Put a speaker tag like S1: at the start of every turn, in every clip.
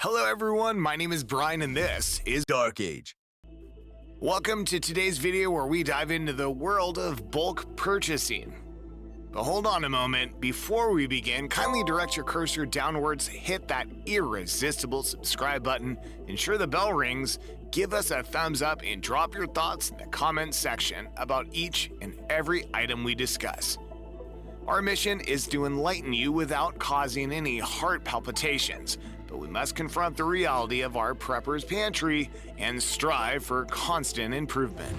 S1: Hello everyone, my name is Brian and this is
S2: Dark Age.
S1: Welcome to today's video where we dive into the world of bulk purchasing. But hold on a moment, before we begin, kindly direct your cursor downwards, hit that irresistible subscribe button, ensure the bell rings, give us a thumbs up, and drop your thoughts in the comments section about each and every item we discuss. Our mission is to enlighten you without causing any heart palpitations, but we must confront the reality of our prepper's pantry and strive for constant improvement.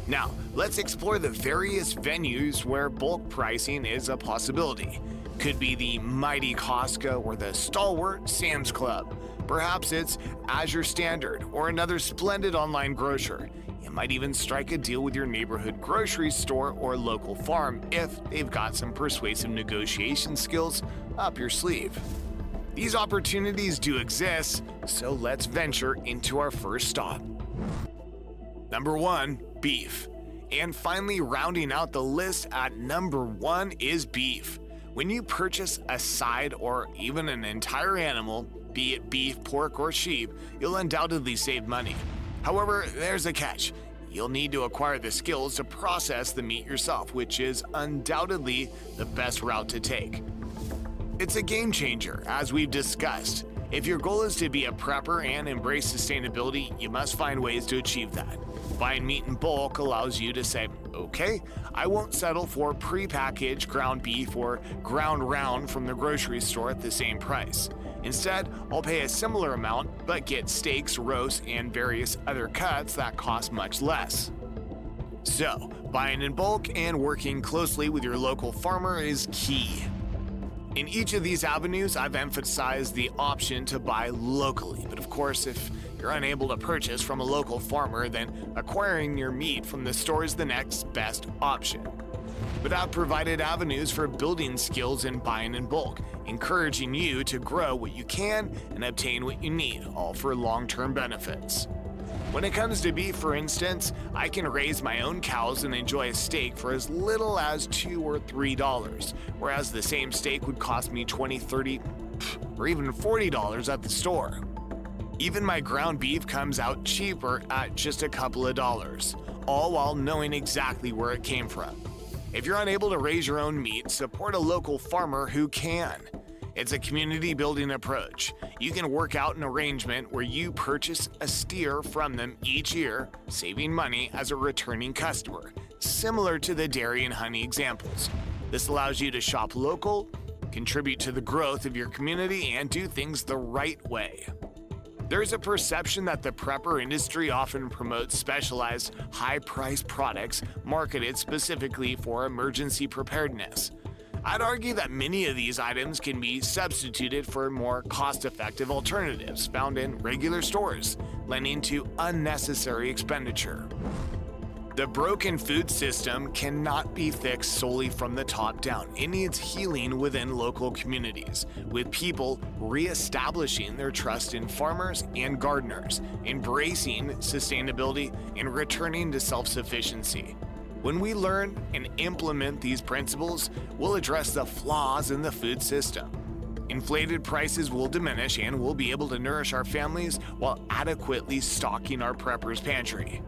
S1: Now, let's explore the various venues where bulk pricing is a possibility. Could be the mighty Costco or the stalwart Sam's Club. Perhaps it's Azure Standard or another splendid online grocer. You might even strike a deal with your neighborhood grocery store or local farm if they've got some persuasive negotiation skills up your sleeve. These opportunities do exist, so let's venture into our first stop. Number 1, beef. And finally, rounding out the list at number 1 is beef. When you purchase a side or even an entire animal, be it beef, pork, or sheep, you'll undoubtedly save money. However, there's a catch. You'll need to acquire the skills to process the meat yourself, which is undoubtedly the best route to take. It's a game changer, as we've discussed. If your goal is to be a prepper and embrace sustainability, you must find ways to achieve that. Buying meat in bulk allows you to say, okay, I won't settle for prepackaged ground beef or ground round from the grocery store at the same price. Instead, I'll pay a similar amount but get steaks, roasts, and various other cuts that cost much less. So, buying in bulk and working closely with your local farmer is key. In each of these avenues, I've emphasized the option to buy locally, but of course, if you're unable to purchase from a local farmer, then acquiring your meat from the store is the next best option. But I've provided avenues for building skills in buying in bulk, encouraging you to grow what you can and obtain what you need, all for long-term benefits. When it comes to beef, for instance, I can raise my own cows and enjoy a steak for as little as $2 or $3, whereas the same steak would cost me $20, $30, or even $40 at the store. Even my ground beef comes out cheaper at just a couple of dollars, all while knowing exactly where it came from. If you're unable to raise your own meat, support a local farmer who can. It's a community-building approach. You can work out an arrangement where you purchase a steer from them each year, saving money as a returning customer, similar to the dairy and honey examples. This allows you to shop local, contribute to the growth of your community, and do things the right way. There's a perception that the prepper industry often promotes specialized, high-priced products marketed specifically for emergency preparedness. I'd argue that many of these items can be substituted for more cost-effective alternatives found in regular stores, lending to unnecessary expenditure. The broken food system cannot be fixed solely from the top down. It needs healing within local communities, with people re-establishing their trust in farmers and gardeners, embracing sustainability, and returning to self-sufficiency. When we learn and implement these principles, we'll address the flaws in the food system. Inflated prices will diminish and we'll be able to nourish our families while adequately stocking our prepper's pantry.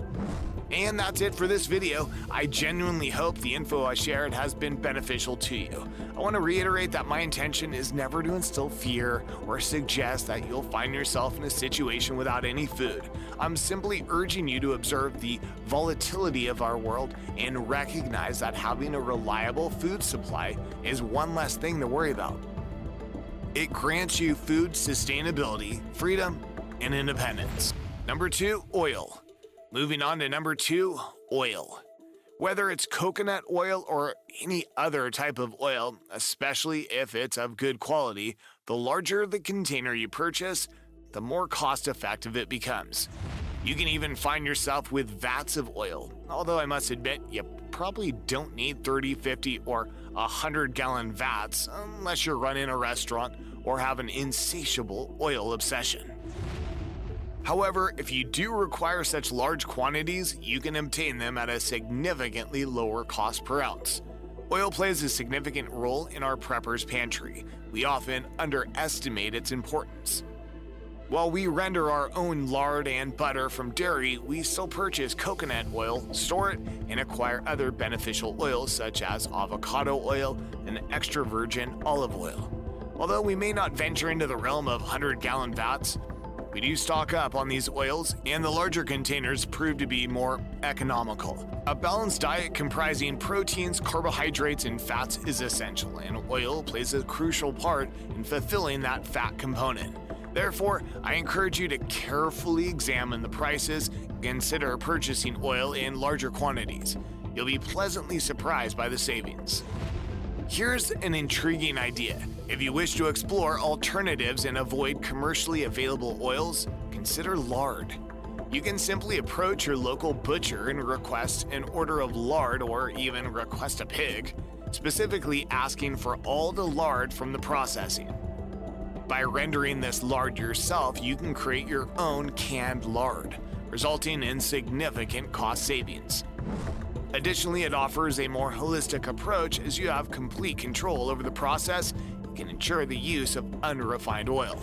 S1: And that's it for this video. I genuinely hope the info I shared has been beneficial to you. I want to reiterate that my intention is never to instill fear or suggest that you'll find yourself in a situation without any food. I'm simply urging you to observe the volatility of our world and recognize that having a reliable food supply is one less thing to worry about. It grants you food sustainability, freedom, and independence. Number 2, oil. Moving on to number 2, oil. Whether it's coconut oil or any other type of oil, especially if it's of good quality, the larger the container you purchase, the more cost-effective it becomes. You can even find yourself with vats of oil, although I must admit you probably don't need 30, 50, or 100-gallon vats unless you're running a restaurant or have an insatiable oil obsession. However, if you do require such large quantities, you can obtain them at a significantly lower cost per ounce. Oil plays a significant role in our prepper's pantry. We often underestimate its importance. While we render our own lard and butter from dairy, we still purchase coconut oil, store it, and acquire other beneficial oils such as avocado oil and extra virgin olive oil. Although we may not venture into the realm of 100-gallon vats, we do stock up on these oils, and the larger containers prove to be more economical. A balanced diet comprising proteins, carbohydrates, and fats is essential, and oil plays a crucial part in fulfilling that fat component. Therefore, I encourage you to carefully examine the prices and consider purchasing oil in larger quantities. You'll be pleasantly surprised by the savings. Here's an intriguing idea. If you wish to explore alternatives and avoid commercially available oils, consider lard. You can simply approach your local butcher and request an order of lard or even request a pig, specifically asking for all the lard from the processing. By rendering this lard yourself, you can create your own canned lard, resulting in significant cost savings. Additionally, it offers a more holistic approach as you have complete control over the process and can ensure the use of unrefined oil.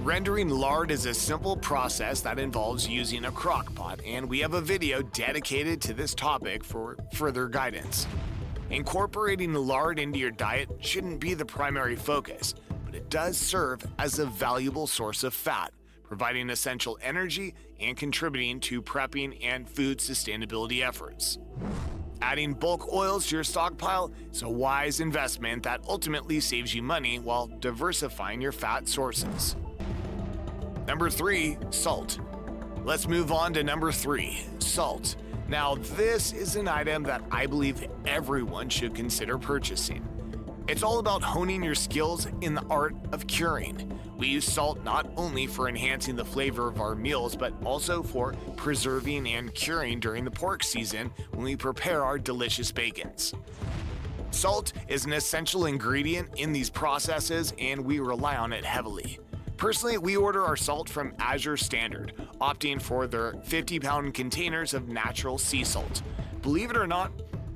S1: Rendering lard is a simple process that involves using a crock pot, and we have a video dedicated to this topic for further guidance. Incorporating lard into your diet shouldn't be the primary focus, but it does serve as a valuable source of fat, providing essential energy and contributing to prepping and food sustainability efforts. Adding bulk oils to your stockpile is a wise investment that ultimately saves you money while diversifying your fat sources. Number 3, salt. Let's move on to number 3, salt. Now, this is an item that I believe everyone should consider purchasing. It's all about honing your skills in the art of curing. We use salt not only for enhancing the flavor of our meals, but also for preserving and curing during the pork season when we prepare our delicious bacons. Salt is an essential ingredient in these processes, and we rely on it heavily. Personally, we order our salt from Azure Standard, opting for their 50-pound containers of natural sea salt. Believe it or not,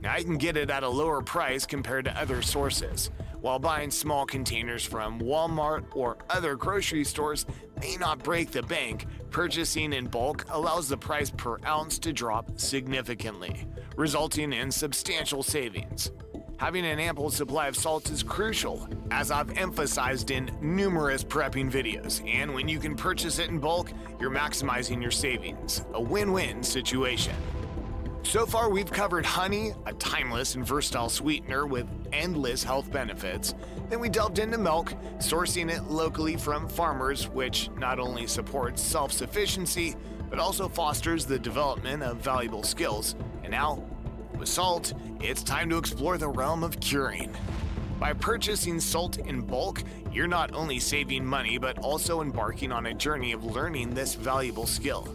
S1: I can get it at a lower price compared to other sources. While buying small containers from Walmart or other grocery stores may not break the bank, purchasing in bulk allows the price per ounce to drop significantly, resulting in substantial savings. Having an ample supply of salt is crucial, as I've emphasized in numerous prepping videos, and when you can purchase it in bulk, you're maximizing your savings. A win-win situation. So far, we've covered honey, a timeless and versatile sweetener with endless health benefits. Then we delved into milk, sourcing it locally from farmers, which not only supports self-sufficiency, but also fosters the development of valuable skills. And now, with salt, it's time to explore the realm of curing. By purchasing salt in bulk, you're not only saving money, but also embarking on a journey of learning this valuable skill.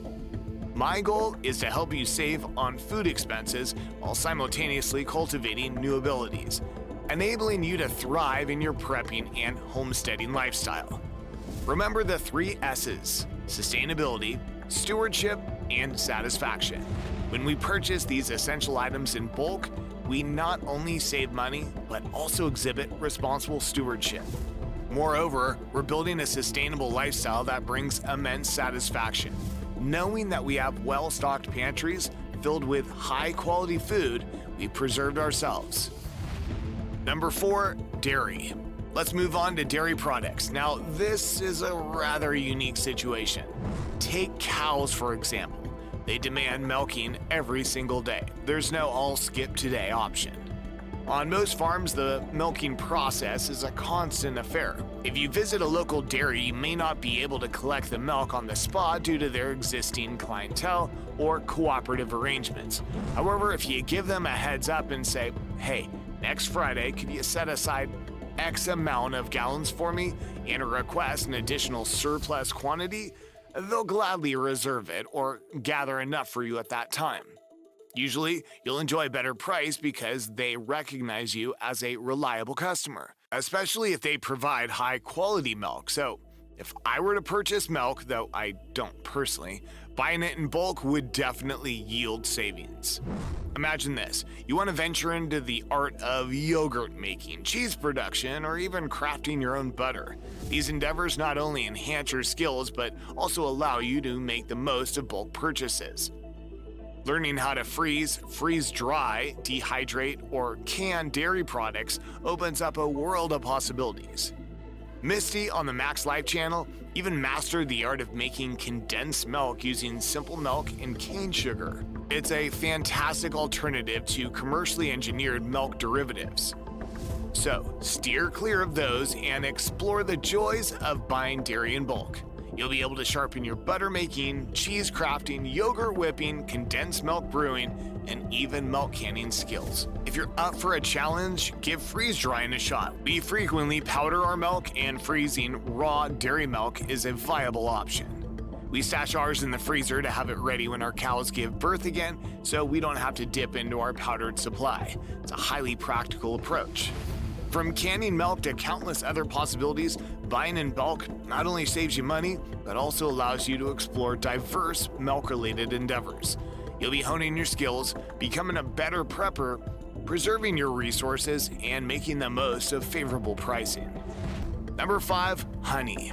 S1: My goal is to help you save on food expenses while simultaneously cultivating new abilities, enabling you to thrive in your prepping and homesteading lifestyle. Remember the 3 S's: sustainability, stewardship, and satisfaction. When we purchase these essential items in bulk, we not only save money, but also exhibit responsible stewardship. Moreover, we're building a sustainable lifestyle that brings immense satisfaction, knowing that we have well-stocked pantries filled with high-quality food we've preserved ourselves. Number 4, dairy. Let's move on to dairy products. Now, this is a rather unique situation. Take cows, for example. They demand milking every single day. There's no "I'll skip today" option. On most farms, the milking process is a constant affair. If you visit a local dairy, you may not be able to collect the milk on the spot due to their existing clientele or cooperative arrangements. However, if you give them a heads up and say, "Hey, next Friday, could you set aside X amount of gallons for me," and request an additional surplus quantity, they'll gladly reserve it or gather enough for you at that time. Usually, you'll enjoy a better price because they recognize you as a reliable customer, especially if they provide high-quality milk. So, If I were to purchase milk, though I don't personally, buying it in bulk would definitely yield savings. Imagine this: you want to venture into the art of yogurt making, cheese production, or even crafting your own butter. These endeavors not only enhance your skills, but also allow you to make the most of bulk purchases. Learning how to freeze dry, dehydrate, or can dairy products opens up a world of possibilities. Misty on the Max Life channel even mastered the art of making condensed milk using simple milk and cane sugar. It's a fantastic alternative to commercially engineered milk derivatives. So, steer clear of those and explore the joys of buying dairy in bulk. You'll be able to sharpen your butter making, cheese crafting, yogurt whipping, condensed milk brewing, and even milk canning skills. If you're up for a challenge, give freeze drying a shot. We frequently powder our milk, and freezing raw dairy milk is a viable option. We stash ours in the freezer to have it ready when our cows give birth again, so we don't have to dip into our powdered supply. It's a highly practical approach. From canning milk to countless other possibilities, buying in bulk not only saves you money, but also allows you to explore diverse milk-related endeavors. You'll be honing your skills, becoming a better prepper, preserving your resources, and making the most of favorable pricing. Number 5, honey.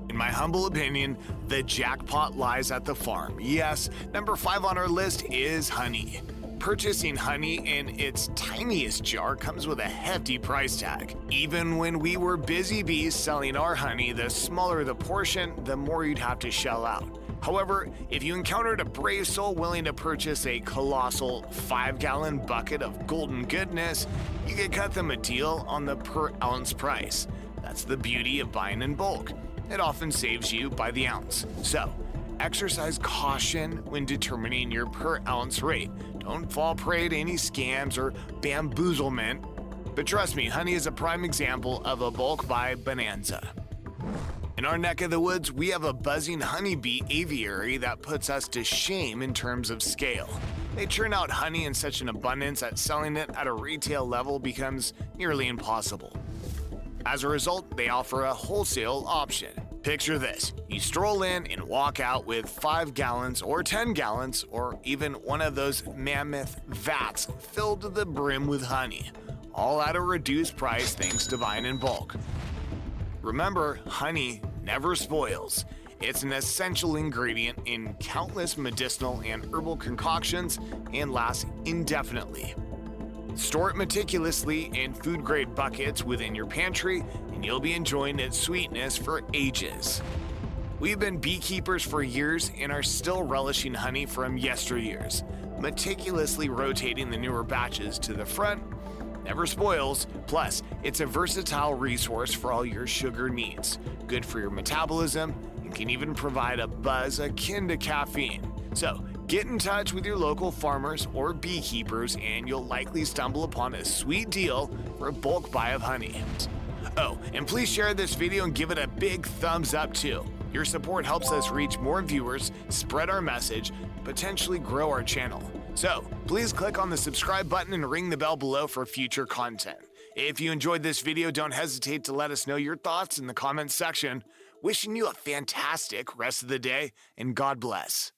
S1: In my humble opinion, the jackpot lies at the farm. Yes, number 5 on our list is honey. Purchasing honey in its tiniest jar comes with a hefty price tag. Even when we were busy bees selling our honey, the smaller the portion, the more you'd have to shell out. However, if you encountered a brave soul willing to purchase a colossal 5-gallon bucket of golden goodness, you could cut them a deal on the per ounce price. That's the beauty of buying in bulk. It often saves you by the ounce. So, exercise caution when determining your per ounce rate. Don't fall prey to any scams or bamboozlement. But trust me, honey is a prime example of a bulk buy bonanza. In our neck of the woods, we have a buzzing honeybee aviary that puts us to shame in terms of scale. They churn out honey in such an abundance that selling it at a retail level becomes nearly impossible. As a result, they offer a wholesale option. Picture this: you stroll in and walk out with 5 gallons or 10 gallons or even one of those mammoth vats filled to the brim with honey, all at a reduced price thanks to buying in bulk. Remember, honey never spoils. It's an essential ingredient in countless medicinal and herbal concoctions and lasts indefinitely. Store it meticulously in food-grade buckets within your pantry, and you'll be enjoying its sweetness for ages. We've been beekeepers for years and are still relishing honey from yesteryears, meticulously rotating the newer batches to the front. Never spoils, plus it's a versatile resource for all your sugar needs, good for your metabolism, and can even provide a buzz akin to caffeine. So, get in touch with your local farmers or beekeepers and you'll likely stumble upon a sweet deal for a bulk buy of honey. Oh, and please share this video and give it a big thumbs up too. Your support helps us reach more viewers, spread our message, potentially grow our channel. So, please click on the subscribe button and ring the bell below for future content. If you enjoyed this video, don't hesitate to let us know your thoughts in the comments section. Wishing you a fantastic rest of the day, and God bless.